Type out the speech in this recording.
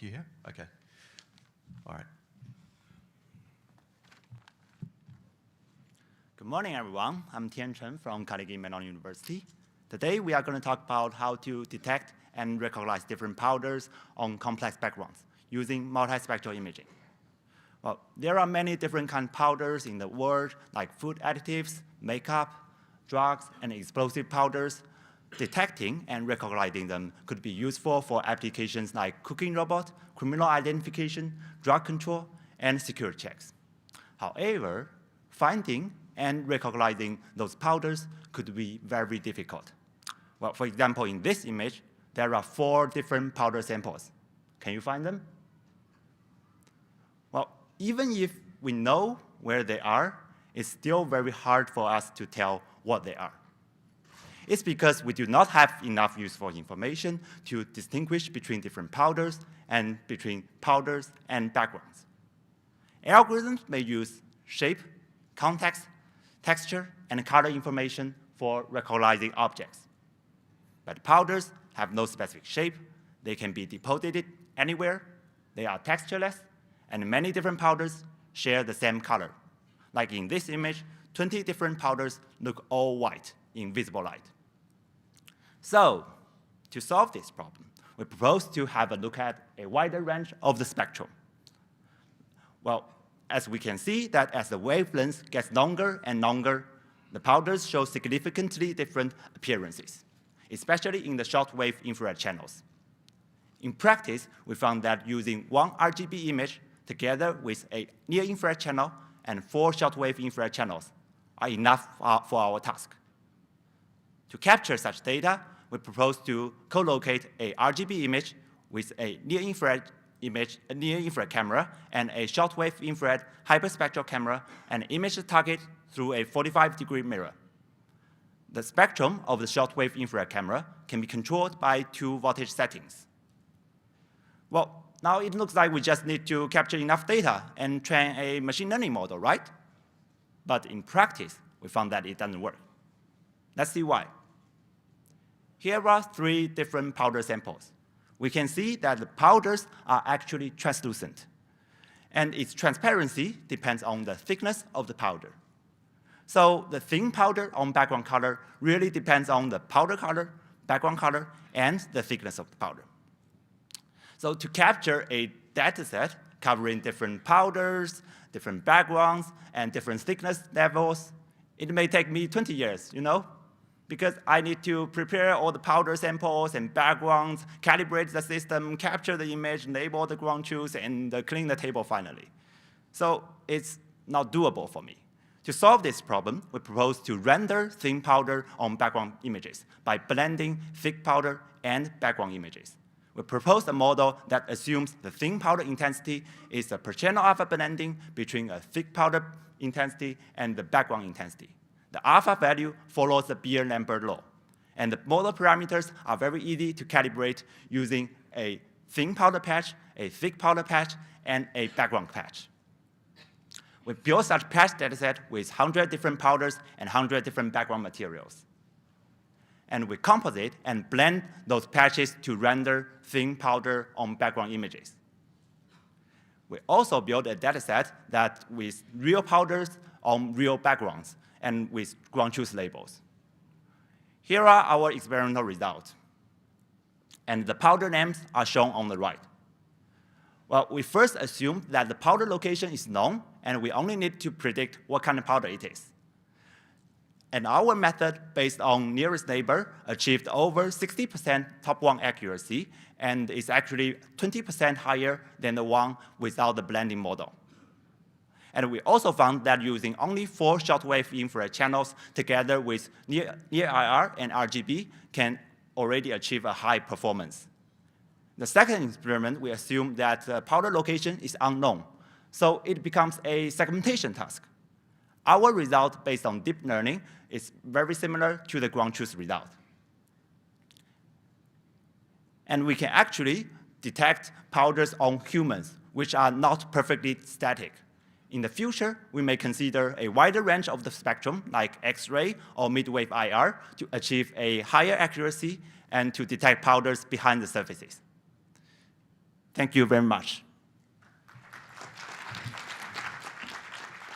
You here? Okay. All right. Good morning, everyone. I'm Tiancheng from Carnegie Mellon University. Today, we are going to talk about how to detect and recognize different powders on complex backgrounds using multispectral imaging. Well, there are many different kinds of powders in the world, like food additives, makeup, drugs, and explosive powders. Detecting and recognizing them could be useful for applications like cooking robot, criminal identification, drug control, and security checks. However, finding and recognizing those powders could be very difficult. Well, for example, in this image, there are 4 different powder samples. Can you find them? Well, even if we know where they are, it's still very hard for us to tell what they are. It's because we do not have enough useful information to distinguish between different powders and between powders and backgrounds. Algorithms may use shape, context, texture, and color information for recognizing objects. But powders have no specific shape. They can be deposited anywhere. They are textureless, and many different powders share the same color. Like in this image, 20 different powders look all white in visible light. So, to solve this problem, we propose to have a look at a wider range of the spectrum. Well, as we can see that as the wavelength gets longer and longer, the powders show significantly different appearances, especially in the shortwave infrared channels. In practice, we found that using 1 RGB image together with a near-infrared channel and 4 shortwave infrared channels are enough for our task. To capture such data, we propose to co-locate a RGB image with a near-infrared image, a near-infrared camera, and a shortwave infrared hyperspectral camera, and image the target through a 45-degree mirror. The spectrum of the shortwave infrared camera can be controlled by 2 voltage settings. Well, now it looks like we just need to capture enough data and train a machine learning model, right? But in practice, we found that it doesn't work. Let's see why. Here are 3 different powder samples. We can see that the powders are actually translucent, and its transparency depends on the thickness of the powder. So the thin powder on background color really depends on the powder color, background color, and the thickness of the powder. So to capture a data set covering different powders, different backgrounds, and different thickness levels, it may take me 20 years, because I need to prepare all the powder samples and backgrounds, calibrate the system, capture the image, label the ground truth, and clean the table finally. So it's not doable for me. To solve this problem, we propose to render thin powder on background images by blending thick powder and background images. We propose a model that assumes the thin powder intensity is a per channel alpha blending between a thick powder intensity and the background intensity. The alpha value follows the Beer-Lambert law. And the model parameters are very easy to calibrate using a thin powder patch, a thick powder patch, and a background patch. We build such patch dataset with 100 different powders and 100 different background materials. And we composite and blend those patches to render thin powder on background images. We also build a dataset that with real powders on real backgrounds and with ground truth labels. Here are our experimental results. And the powder names are shown on the right. Well, we first assumed that the powder location is known, and we only need to predict what kind of powder it is. And our method, based on nearest neighbor, achieved over 60% top 1 accuracy, and is actually 20% higher than the one without the blending model. And we also found that using only 4 shortwave infrared channels together with near IR and RGB can already achieve a high performance. The second experiment, we assume that the powder location is unknown, so it becomes a segmentation task. Our result, based on deep learning, is very similar to the ground truth result. And we can actually detect powders on humans, which are not perfectly static. In the future, we may consider a wider range of the spectrum, like X-ray or mid-wave IR, to achieve a higher accuracy and to detect powders behind the surfaces. Thank you very much.